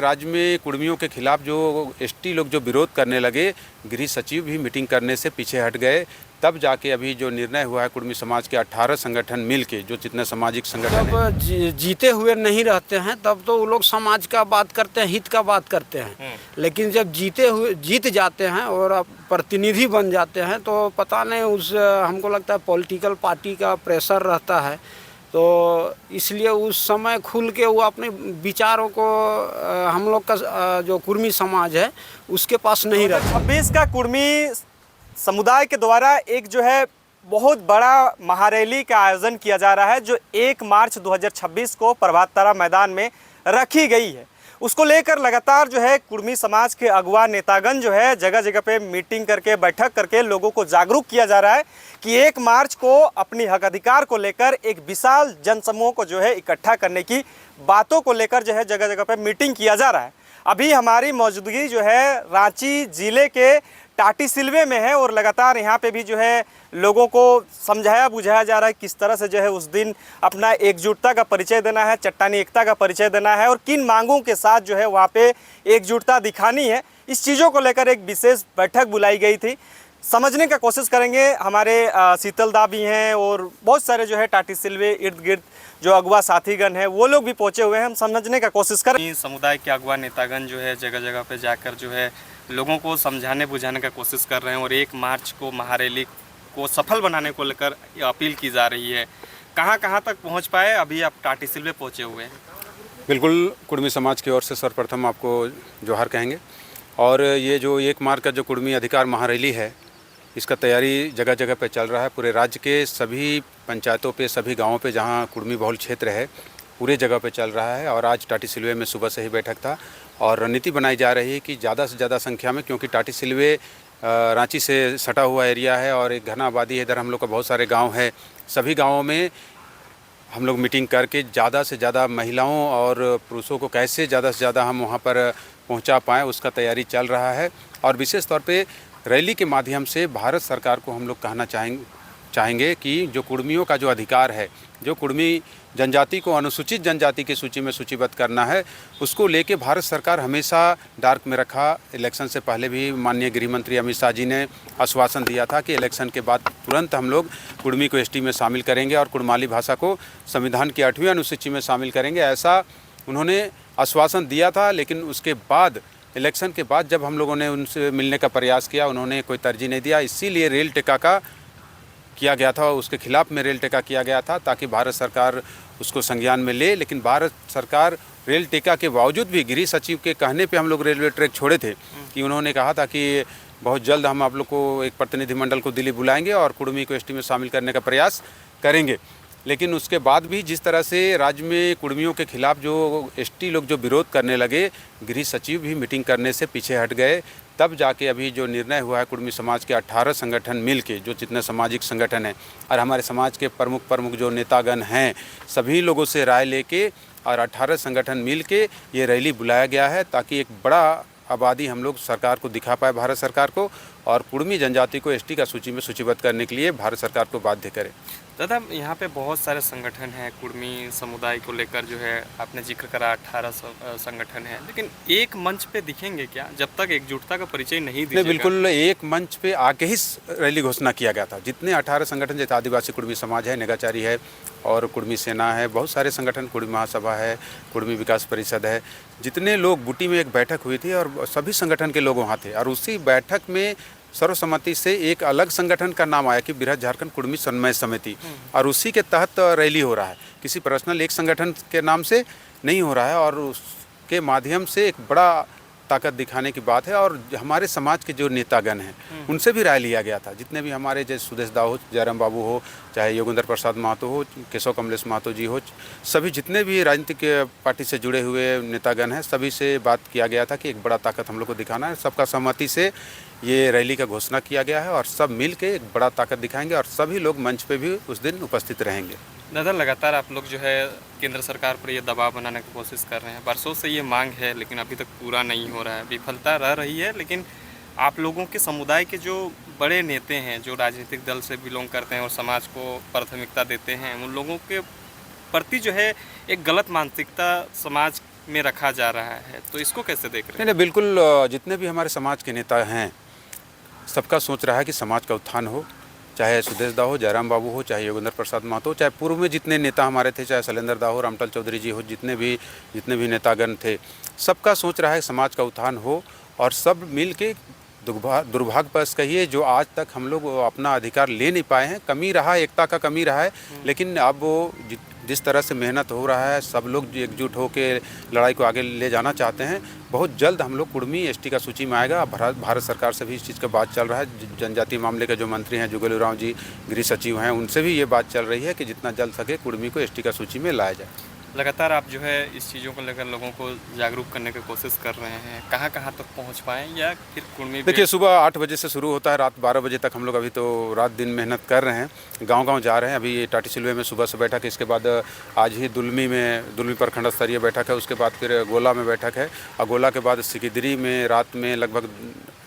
राज्य में कुर्मियों के खिलाफ जो एसटी लोग जो विरोध करने लगे, गृह सचिव भी मीटिंग करने से पीछे हट गए। तब जाके अभी जो निर्णय हुआ है, कुर्मी समाज के 18 संगठन मिल के, जो जितने सामाजिक संगठन जब जीते हुए नहीं रहते हैं तब तो वो लोग समाज का बात करते हैं, हित का बात करते हैं। लेकिन जब जीत जाते हैं और प्रतिनिधि बन जाते हैं तो पता नहीं, उस हमको लगता है पॉलिटिकल पार्टी का प्रेशर रहता है, तो इसलिए उस समय खुल के वो अपने विचारों को हम लोग का जो कुर्मी समाज है उसके पास नहीं रखा। 26 का कुर्मी समुदाय के द्वारा एक जो है बहुत बड़ा महारैली का आयोजन किया जा रहा है, जो 1 मार्च 2026 को प्रभात तारा मैदान में रखी गई है। उसको लेकर लगातार जो है कुर्मी समाज के अगुवा नेतागण जो है जगह जगह पे मीटिंग करके, बैठक करके लोगों को जागरूक किया जा रहा है कि 1 मार्च को अपनी हक अधिकार को लेकर एक विशाल जनसमूह को जो है इकट्ठा करने की बातों को लेकर जो है जगह जगह पे मीटिंग किया जा रहा है। अभी हमारी मौजूदगी जो है रांची जिले के टाटीसिलवे में है और लगातार यहाँ पे भी जो है लोगों को समझाया बुझाया जा रहा है किस तरह से जो है उस दिन अपना एकजुटता का परिचय देना है, चट्टानी एकता का परिचय देना है और किन मांगों के साथ जो है वहाँ पे एकजुटता दिखानी है। इस चीज़ों को लेकर एक विशेष बैठक बुलाई गई थी। समझने का कोशिश करेंगे, हमारे शीतलदा भी हैं और बहुत सारे जो है टाटीसिलवे इर्द गिर्द जो अगुआ साथीगण हैं वो लोग भी पहुँचे हुए हैं। हम समझने का कोशिश करें। समुदाय के अगुआ नेतागण जो है जगह जगह पे जाकर जो है लोगों को समझाने बुझाने का कोशिश कर रहे हैं और 1 मार्च को महारैली को सफल बनाने को लेकर अपील की जा रही है। कहाँ कहाँ तक पहुँच पाए? अभी आप टाटीसिलवे पहुँचे हुए हैं। बिल्कुल, कुर्मी समाज की ओर से सर्वप्रथम आपको जोहार कहेंगे। और ये जो 1 मार्च का जो कुर्मी अधिकार महारैली है, इसका तैयारी जगह जगह पे चल रहा है। पूरे राज्य के सभी पंचायतों पे, सभी गाँवों पे जहाँ कुर्मी बहुल क्षेत्र है, पूरे जगह पे चल रहा है। और आज टाटीसिलवे में सुबह से ही बैठक था और रणनीति बनाई जा रही है कि ज़्यादा से ज़्यादा संख्या में, क्योंकि टाटीसिलवे रांची से सटा हुआ एरिया है और एक घना आबादी है, इधर हम लोग का बहुत सारे गांव है। सभी गांवों में हम लोग मीटिंग करके ज़्यादा से ज़्यादा महिलाओं और पुरुषों को कैसे ज़्यादा से ज़्यादा हम वहां पर पहुंचा पाएँ, उसका तैयारी चल रहा है। और विशेष तौर पे रैली के माध्यम से भारत सरकार को हम लोग कहना चाहेंगे कि जो कुर्मियों का जो अधिकार है, जो कुर्मी जनजाति को अनुसूचित जनजाति की सूची में सूचीबद्ध करना है, उसको लेके भारत सरकार हमेशा डार्क में रखा। इलेक्शन से पहले भी माननीय गृह मंत्री अमित शाह जी ने आश्वासन दिया था कि इलेक्शन के बाद तुरंत हम लोग कुर्मी को एसटी में शामिल करेंगे और कुड़माली भाषा को संविधान की 8वीं अनुसूची में शामिल करेंगे, ऐसा उन्होंने आश्वासन दिया था। लेकिन उसके बाद, इलेक्शन के बाद जब हम लोगों ने उनसे मिलने का प्रयास किया, उन्होंने कोई तरजीह नहीं दिया। इसीलिए रेल टेका का किया गया था, उसके खिलाफ में रेल टेका किया गया था ताकि भारत सरकार उसको संज्ञान में ले। लेकिन भारत सरकार रेल टेका के बावजूद भी गृह सचिव के कहने पे हम लोग रेलवे ट्रैक छोड़े थे कि उन्होंने कहा था कि बहुत जल्द हम आप लोग को एक प्रतिनिधिमंडल को दिल्ली बुलाएंगे और कुर्मी को एसटी में शामिल करने का प्रयास करेंगे। लेकिन उसके बाद भी जिस तरह से राज्य में कुर्मियों के खिलाफ जो एसटी लोग जो विरोध करने लगे, गृह सचिव भी मीटिंग करने से पीछे हट गए। तब जाके अभी जो निर्णय हुआ है, कुर्मी समाज के 18 संगठन मिल के, जो जितने सामाजिक संगठन हैं और हमारे समाज के प्रमुख जो नेतागण हैं, सभी लोगों से राय लेके और 18 संगठन मिल के ये रैली बुलाया गया है ताकि एक बड़ा आबादी हम लोग सरकार को दिखा पाए, भारत सरकार को, और कुर्मी जनजाति को एसटी का सूची में सूचीबद्ध करने के लिए भारत सरकार को बाध्य करे। दादा, यहाँ पे बहुत सारे संगठन हैं कुर्मी समुदाय को लेकर, जो है आपने जिक्र करा 18 संगठन है, लेकिन एक मंच पे दिखेंगे क्या जब तक एकजुटता का परिचय नहीं दीजिएगा? बिल्कुल, एक मंच पे आके ही रैली घोषणा किया गया था। जितने 18 संगठन, जैसे आदिवासी कुर्मी समाज है, नेगाचारी है और कुर्मी सेना है, बहुत सारे संगठन, कुर्मी महासभा है, कुर्मी विकास परिषद है, जितने लोग, बूटी में एक बैठक हुई थी और सभी संगठन के लोग वहाँ थे। और उसी बैठक में सर्वसम्मति से एक अलग संगठन का नाम आया कि बृहद झारखंड कुर्मी समन्वय समिति, और उसी के तहत रैली हो रहा है। किसी पर्सनल एक संगठन के नाम से नहीं हो रहा है और उसके माध्यम से एक बड़ा ताकत दिखाने की बात है। और हमारे समाज के जो नेतागण हैं उनसे भी राय लिया गया था। जितने भी हमारे, जैसे सुदेश दा हो, जयराम बाबू हो, चाहे योगेंद्र प्रसाद महतो हो, केशव कमलेश महतो जी हो, सभी जितने भी राजनीतिक पार्टी से जुड़े हुए नेतागण हैं, सभी से बात किया गया था कि एक बड़ा ताकत हम लोग को दिखाना है। सबका सहमति से ये रैली का घोषणा किया गया है और सब मिल के एक बड़ा ताकत दिखाएंगे और सभी लोग मंच पे भी उस दिन उपस्थित रहेंगे। दादा, लगातार आप लोग जो है केंद्र सरकार पर ये दबाव बनाने की कोशिश कर रहे हैं, वर्षों से ये मांग है लेकिन अभी तक पूरा नहीं हो रहा है, विफलता रह रही है। लेकिन आप लोगों के समुदाय के जो बड़े नेता हैं, जो राजनीतिक दल से बिलोंग करते हैं और समाज को प्राथमिकता देते हैं, उन लोगों के प्रति जो है एक गलत मानसिकता समाज में रखा जा रहा है, तो इसको कैसे देख रहे नहीं नहीं, बिल्कुल जितने भी हमारे समाज के नेता हैं सबका सोच रहा है कि समाज का उत्थान हो, चाहे सुदेश दा हो, जयराम बाबू हो, चाहे योगेंद्र प्रसाद महतो, चाहे पूर्व में जितने नेता हमारे थे, चाहे शैलेंद्र दा हो, रामटल चौधरी जी हो, जितने भी नेतागण थे, सबका सोच रहा है समाज का उत्थान हो और सब मिल के दुर्भाग्यवश कहिए जो आज तक हम लोग अपना अधिकार ले नहीं पाए हैं, कमी रहा है, एकता का कमी रहा है, लेकिन अब वो जिस तरह से मेहनत हो रहा है, सब लोग एकजुट होकर लड़ाई को आगे ले जाना चाहते हैं। बहुत जल्द हम लोग कुर्मी एसटी का सूची में आएगा। भारत सरकार से भी इस चीज़ का बात चल रहा है। जनजातीय मामले के जो मंत्री हैं जुगल उरांव जी, गृह सचिव हैं, उनसे भी ये बात चल रही है कि जितना जल्द सके कुर्मी को एसटी का सूची में लाया जाए। लगातार आप जो है इस चीज़ों को लेकर लोगों को जागरूक करने की कोशिश कर रहे हैं, कहाँ कहाँ तक पहुँच पाएँ या फिर कुर्मी? देखिए, सुबह 8 बजे से शुरू होता है, रात 12 बजे तक हम लोग अभी तो रात दिन मेहनत कर रहे हैं, गांव-गांव जा रहे हैं। अभी टाटी सिलवे में सुबह से बैठक है, इसके बाद आज ही दुलमी प्रखंड स्तरीय बैठक है, उसके बाद फिर गोला में बैठक है और गोला के बाद सिकिदरी में रात में लगभग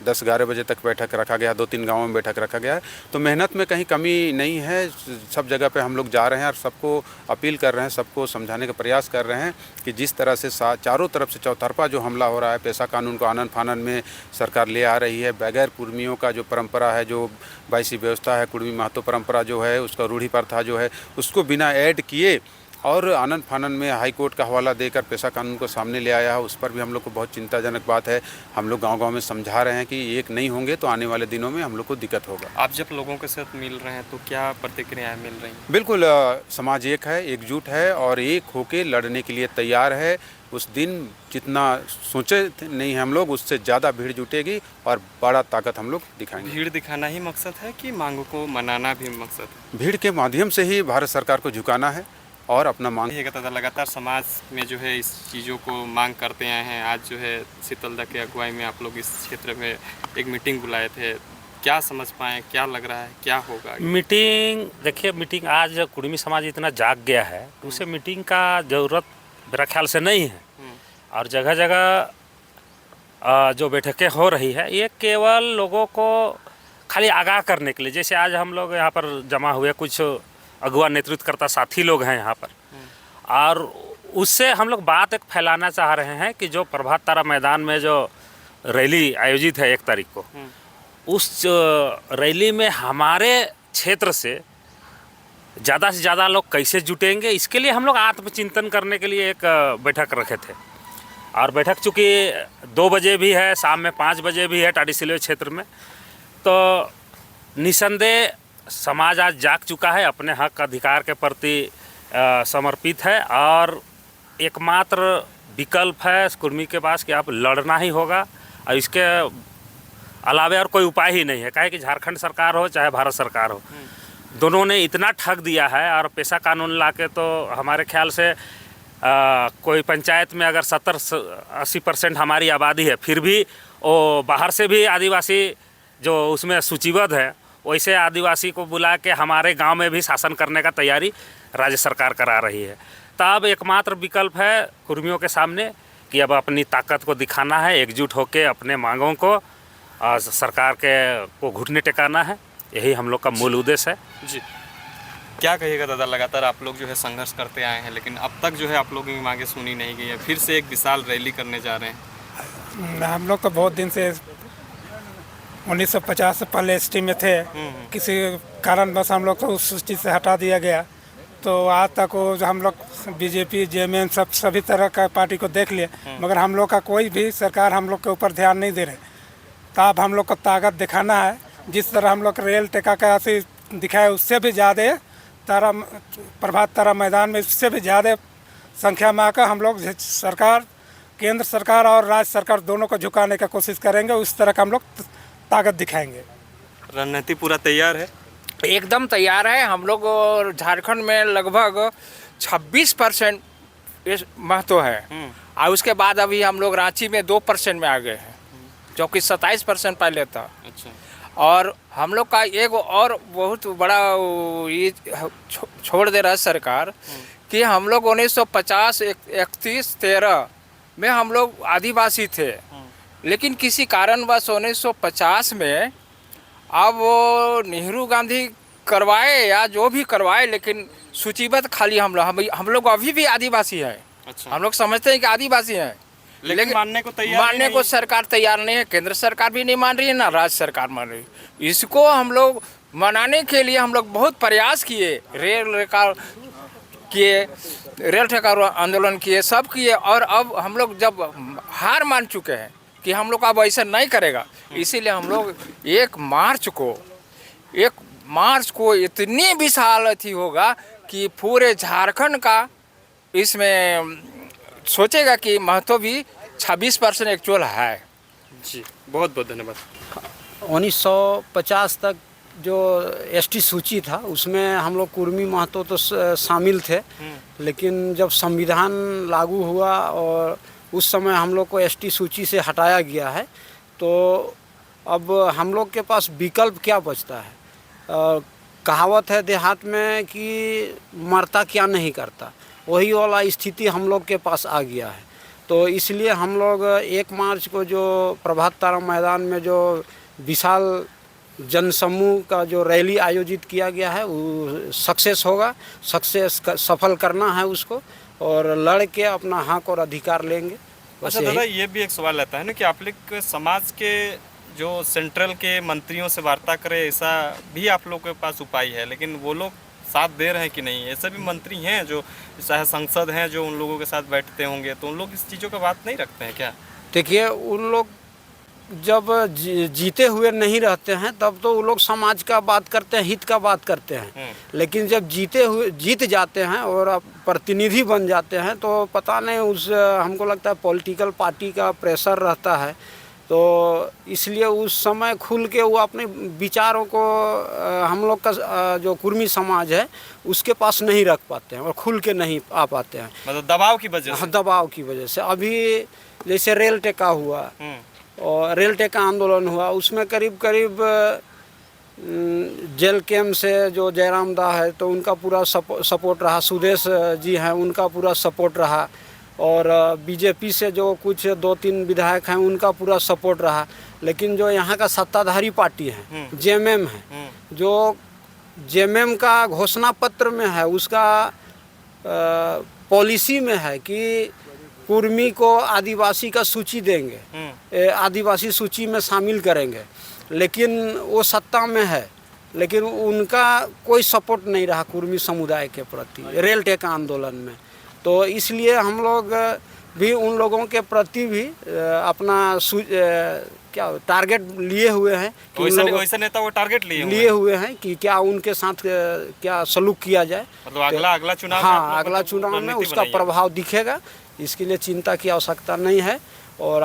10-11 बजे तक बैठक रखा गया, 2-3 गाँवों में बैठक रखा गया है। तो मेहनत में कहीं कमी नहीं है, सब जगह पे हम लोग जा रहे हैं और सबको अपील कर रहे हैं, सबको समझाने का प्रयास कर रहे हैं कि जिस तरह से चारों तरफ से चौतरफा जो हमला हो रहा है, पेशा कानून को आनन फानन में सरकार ले आ रही है, बगैर कुर्मियों का जो परंपरा है, जो बाईसी व्यवस्था है, कुर्मी महतो परंपरा जो है, उसका रूढ़ी प्रथा जो है, उसको बिना ऐड किए और आनन फानन में हाई कोर्ट का हवाला देकर पेशा कानून को सामने ले आया है। उस पर भी हम लोग को बहुत चिंताजनक बात है। हम लोग गांव-गांव में समझा रहे हैं कि एक नहीं होंगे तो आने वाले दिनों में हम लोग को दिक्कत होगा। आप जब लोगों के साथ मिल रहे हैं तो क्या प्रतिक्रियाएं मिल रही हैं? बिल्कुल, समाज एक है, एकजुट है और एक होके लड़ने के लिए तैयार है। उस दिन जितना सोचे नहीं हम लोग, उससे ज़्यादा भीड़ जुटेगी और बड़ा ताकत हम लोग दिखाएंगे। भीड़ दिखाना ही मकसद है कि मांगों को मनाना भी मकसद है? भीड़ के माध्यम से ही भारत सरकार को झुकाना है और अपना मांग लगातार समाज में जो है इस चीज़ों को मांग करते आए हैं। आज जो है शीतलदा के अगुवाई में आप लोग इस क्षेत्र में एक मीटिंग बुलाए थे, क्या समझ पाए, क्या लग रहा है, क्या होगा? मीटिंग आज कुर्मी समाज इतना जाग गया है तो उसे मीटिंग का ज़रूरत मेरा ख्याल से नहीं है। और जगह जगह जो बैठकें हो रही है ये केवल लोगों को खाली आगाह करने के लिए, जैसे आज हम लोग यहाँ पर जमा हुए कुछ अगुवा नेतृत्व करता साथी लोग हैं यहाँ पर, और उससे हम लोग बात एक फैलाना चाह रहे हैं कि जो प्रभात तारा मैदान में जो रैली आयोजित है 1 तारीख को, उस रैली में हमारे क्षेत्र से ज़्यादा लोग कैसे जुटेंगे, इसके लिए हम लोग आत्मचिंतन करने के लिए एक बैठक रखे थे। और बैठक चूँकि 2 बजे भी है, शाम में 5 बजे भी है टाटी सिलवे क्षेत्र में, तो निसंदेह समाज आज जाग चुका है, अपने हक अधिकार के प्रति समर्पित है और एकमात्र विकल्प है कुर्मी के पास कि आप लड़ना ही होगा और इसके अलावा और कोई उपाय ही नहीं है। काहे कि झारखंड सरकार हो चाहे भारत सरकार हो, दोनों ने इतना ठग दिया है और पेशा कानून लाके तो हमारे ख्याल से कोई पंचायत में अगर 70-80% हमारी आबादी है, फिर भी वो बाहर से भी आदिवासी जो उसमें सूचीबद्ध है, वैसे आदिवासी को बुला के हमारे गांव में भी शासन करने का तैयारी राज्य सरकार करा रही है। तब एकमात्र विकल्प है कुर्मियों के सामने कि अब अपनी ताकत को दिखाना है, एकजुट होकर अपने मांगों को सरकार को घुटने टेकाना है। यही हम लोग का मूल उद्देश्य है। जी, क्या कहिएगा दादा? लगातार आप लोग जो है संघर्ष करते आए हैं, लेकिन अब तक जो है आप लोगों की मांगे सुनी नहीं गई है, फिर से एक विशाल रैली करने जा रहे हैं। हम लोग तो बहुत दिन से 1950 से पहले एसटी में थे, किसी कारण बस हम लोग को उस सूची से हटा दिया गया। तो आज तक वो हम लोग बीजेपी जेएमएम सभी तरह का पार्टी को देख लिए, मगर हम लोग का कोई भी सरकार हम लोग के ऊपर ध्यान नहीं दे रहे। तो अब हम लोग को ताकत दिखाना है, जिस तरह हम लोग रेल टेका का ऐसे दिखाए उससे भी ज़्यादा प्रभात तारा मैदान में उससे भी ज़्यादा संख्या में आकर हम लोग सरकार, केंद्र सरकार और राज्य सरकार दोनों को झुकाने का कोशिश करेंगे। उस तरह का हम लोग ताकत दिखाएंगे। रणनीति पूरा तैयार है? एकदम तैयार है। हम लोग झारखंड में लगभग 26% महत्व है और उसके बाद अभी हम लोग रांची में 2% में आ गए हैं, जो कि 27% पहले था। अच्छा। और हम लोग का एक और बहुत बड़ा ये छोड़ दे रहा है सरकार कि हम लोग 1950 31 13 में हम लोग आदिवासी थे, लेकिन किसी कारणवश 1950 में अब वो नेहरू गांधी करवाए या जो भी करवाए, लेकिन सूचीबद्ध खाली हम लोग अभी भी आदिवासी हैं। अच्छा। हम लोग समझते हैं कि आदिवासी हैं, लेकिन मानने को तैयार मानने नहीं को है। सरकार तैयार नहीं है। केंद्र सरकार भी नहीं मान रही है, ना राज्य सरकार मान रही है। इसको हम लोग मनाने के लिए हम लोग बहुत प्रयास किए, रेल ठेका आंदोलन किए, सब किए। और अब हम लोग जब हार मान चुके हैं कि हम लोग अब ऐसा नहीं करेगा, इसीलिए हम लोग 1 मार्च को इतनी विशाल अथी होगा कि पूरे झारखंड का इसमें सोचेगा कि महत्व भी 26% एक्चुअल है। जी बहुत बहुत धन्यवाद। 1950 तक जो एसटी सूची था उसमें हम लोग कुर्मी महतो तो शामिल थे, लेकिन जब संविधान लागू हुआ और उस समय हम लोग को एसटी सूची से हटाया गया है, तो अब हम लोग के पास विकल्प क्या बचता है। कहावत है देहात में कि मरता क्या नहीं करता, वही वाला स्थिति हम लोग के पास आ गया है। तो इसलिए हम लोग 1 मार्च को जो प्रभात तारा मैदान में जो विशाल जनसमूह का जो रैली आयोजित किया गया है वो सक्सेस होगा, सफल करना है उसको और लड़ के अपना हक और अधिकार लेंगे। अच्छा दादा, ये भी एक सवाल रहता है ना कि आप लोग समाज के जो सेंट्रल के मंत्रियों से वार्ता करें, ऐसा भी आप लोग के पास उपाय है, लेकिन वो लोग साथ दे रहे हैं कि नहीं? ऐसे भी मंत्री हैं जो चाहे संसद हैं जो उन लोगों के साथ बैठते होंगे, तो उन लोग इस चीज़ों का बात नहीं रखते हैं क्या? देखिए, उन लोग जब जीते हुए नहीं रहते हैं तब तो वो लोग समाज का बात करते हैं, हित का बात करते हैं, लेकिन जब जीत जाते हैं और प्रतिनिधि बन जाते हैं तो पता नहीं हमको लगता है पॉलिटिकल पार्टी का प्रेशर रहता है, तो इसलिए उस समय खुल के वो अपने विचारों को हम लोग का जो कुर्मी समाज है उसके पास नहीं रख पाते हैं और खुल के नहीं आ पाते हैं, मतलब दबाव की वजह से। दबाव की वजह से। अभी जैसे रेल टेका हुआ और रेल टेका आंदोलन हुआ, उसमें करीब जेल कैम्प से जो जयराम दा है तो उनका पूरा सपोर्ट रहा, सुदेश जी हैं उनका पूरा सपोर्ट रहा, और बीजेपी से जो कुछ 2-3 विधायक हैं उनका पूरा सपोर्ट रहा। लेकिन जो यहाँ का सत्ताधारी पार्टी है जेएमएम है, जो जेएमएम का घोषणा पत्र में है, उसका पॉलिसी में है कि कुर्मी को आदिवासी का सूची देंगे, आदिवासी सूची में शामिल करेंगे, लेकिन वो सत्ता में है, लेकिन उनका कोई सपोर्ट नहीं रहा कुर्मी समुदाय के प्रति रेल टेका आंदोलन में। तो इसलिए हम लोग भी उन लोगों के प्रति भी अपना क्या टारगेट लिए हुए हैं कि वैसा नेता वो टारगेट लिए हुए हैं कि क्या उनके साथ क्या सलूक किया जाए, मतलब अगला चुनाव। हाँ, अगला चुनाव में उसका प्रभाव दिखेगा, इसके लिए चिंता की आवश्यकता नहीं है। और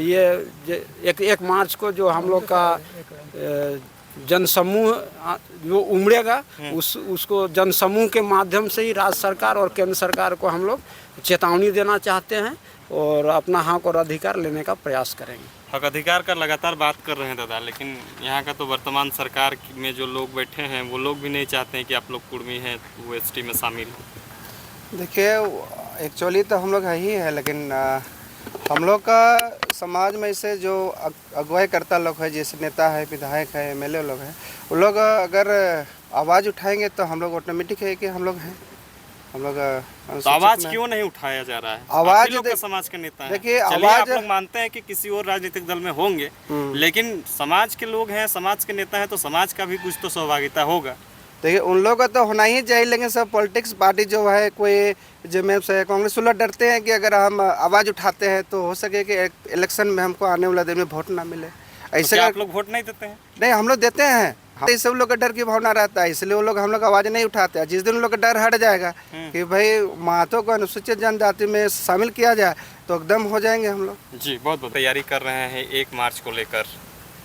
ये 1 मार्च को जो हम लोग का जनसमूह जो उमड़ेगा उसको जनसमूह के माध्यम से ही राज्य सरकार और केंद्र सरकार को हम लोग चेतावनी देना चाहते हैं और अपना हक और अधिकार लेने का प्रयास करेंगे। हक अधिकार का लगातार बात कर रहे हैं दादा, लेकिन यहाँ का तो वर्तमान सरकार में जो लोग बैठे हैं वो लोग भी नहीं चाहते हैं कि आप लोग कुर्मी हैं वो एसटी में शामिल हो। देखिए, एक्चुअली तो हम लोग है ही है, लेकिन हम लोग का समाज में से जो अगुवाई करता लोग है, जैसे नेता है, विधायक है, एमएलए लोग हैं, वो लोग अगर आवाज़ उठाएंगे तो हम लोग ऑटोमेटिक है कि हम लोग हैं। हम लोग तो आवाज़ क्यों नहीं उठाया जा रहा है? आवाज़ लोग समाज के नेता हैं। देखिए, आवाज़ आवाज़ आप लोग मानते हैं कि किसी और राजनीतिक दल में होंगे, लेकिन समाज के लोग हैं, समाज के नेता हैं, तो समाज का भी कुछ तो सहभागिता होगा। देखिए, उन लोगों का तो होना ही चाहिए, लेकिन सब पॉलिटिक्स पार्टी जो है, कोई जेएमएम से कांग्रेस वाला डरते हैं कि अगर हम आवाज़ उठाते हैं तो हो सके कि इलेक्शन में हमको आने वाला दिन में वोट ना मिले। ऐसे तो आप लोग वोट नहीं देते हैं? नहीं, हम लोग देते हैं। सब लोग का डर की भावना रहता है, इसलिए वो लोग हम लोग आवाज़ नहीं उठाते हैं। जिस दिन उन लोग का डर हट जाएगा कि भाई महतो को अनुसूचित जनजाति में शामिल किया जाए तो एकदम हो जाएंगे हम लोग। जी बहुत बहुत तैयारी कर रहे हैं। 1 मार्च को लेकर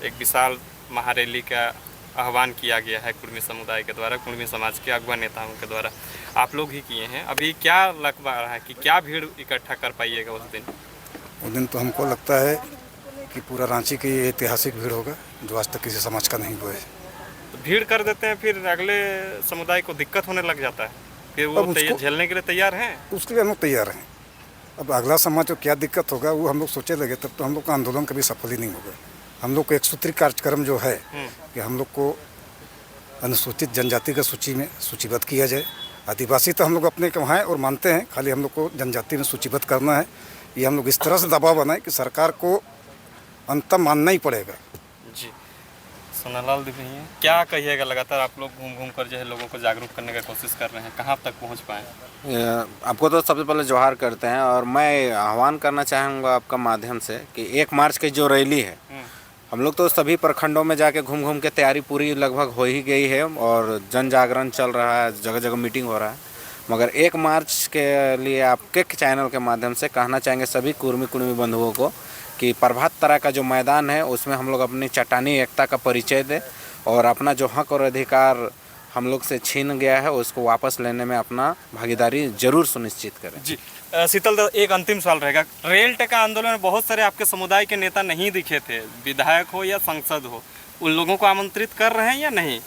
एक विशाल महारैली का आह्वान किया गया है कुर्मी समुदाय के द्वारा, कुर्मी समाज के अगवा नेताओं के द्वारा। आप लोग ही किए हैं। अभी क्या लग रहा है कि क्या भीड़ इकट्ठा कर पाइएगा उस दिन? उस दिन तो हमको लगता है कि पूरा रांची की ऐतिहासिक भीड़ होगा जो आज तक किसी समाज का नहीं हुआ है। तो भीड़ कर देते हैं, फिर अगले समुदाय को दिक्कत होने लग जाता है, फिर वो झेलने के लिए तैयार हैं? उसके लिए हम लोग तैयार हैं। अब अगला समाज को क्या दिक्कत होगा वो हम लोग सोचे लगे, तब तो हम लोग का आंदोलन कभी सफल ही नहीं होगा। हम लोग को 103 कार्यक्रम जो है कि हम लोग को अनुसूचित जनजाति का सूची में सूचीबद्ध किया जाए आदिवासी तो हम लोग अपने के वहाँ हैं और मानते हैं, खाली हम लोग को जनजाति में सूचीबद्ध करना है। ये हम लोग इस तरह से दबाव बनाए कि सरकार को अंततः मानना ही पड़ेगा। जी, सोनालाल दिख रही हैं, क्या कहिएगा? लगातार आप लोग घूम घूम कर जो है लोगों को जागरूक करने का कोशिश कर रहे हैं, कहाँ तक पहुँच पाए? आपको तो सबसे पहले जोहार करते हैं और मैं आह्वान करना चाहूँगा आपका माध्यम से कि 1 मार्च की जो रैली है, हम लोग तो सभी प्रखंडों में जाके घूम घूम के तैयारी पूरी लगभग हो ही गई है और जन जागरण चल रहा है, जगह जगह मीटिंग हो रहा है। मगर 1 मार्च के लिए आपके चैनल के माध्यम से कहना चाहेंगे सभी कुर्मी बंधुओं को कि प्रभात तारा का जो मैदान है उसमें हम लोग अपनी चट्टानी एकता का परिचय दें और अपना जो हक और अधिकार हम लोग से छीन गया है उसको वापस लेने में अपना भागीदारी जरूर सुनिश्चित करें। जी, शीतल दा, एक अंतिम सवाल रहेगा। रेल टेका आंदोलन में बहुत सारे आपके समुदाय के नेता नहीं दिखे थे, विधायक हो या सांसद हो, उन लोगों को आमंत्रित कर रहे हैं या नहीं?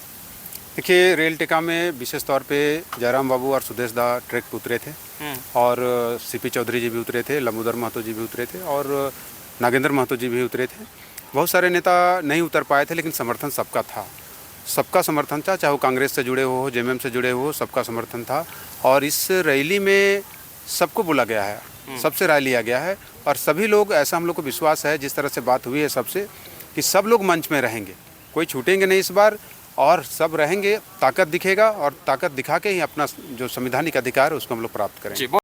देखिए, रेल टेका में विशेष तौर पे जयराम बाबू और सुदेश दा ट्रैक पे उतरे थे और सीपी चौधरी जी भी उतरे थे, लंबोदर महतो जी भी उतरे थे और नागेंद्र महतो जी भी उतरे थे। बहुत सारे नेता नहीं उतर पाए थे, लेकिन समर्थन सबका था, सबका समर्थन था, चाहे वो कांग्रेस से जुड़े हो, जेएमएम से जुड़े हो, सबका समर्थन था। और इस रैली में सबको बुला गया है, सबसे राय लिया गया है और सभी लोग, ऐसा हम लोग को विश्वास है, जिस तरह से बात हुई है सबसे, कि सब लोग मंच में रहेंगे, कोई छूटेंगे नहीं इस बार और सब रहेंगे। ताकत दिखेगा और ताकत दिखा के ही अपना जो संवैधानिक अधिकार है उसको हम लोग प्राप्त करेंगे।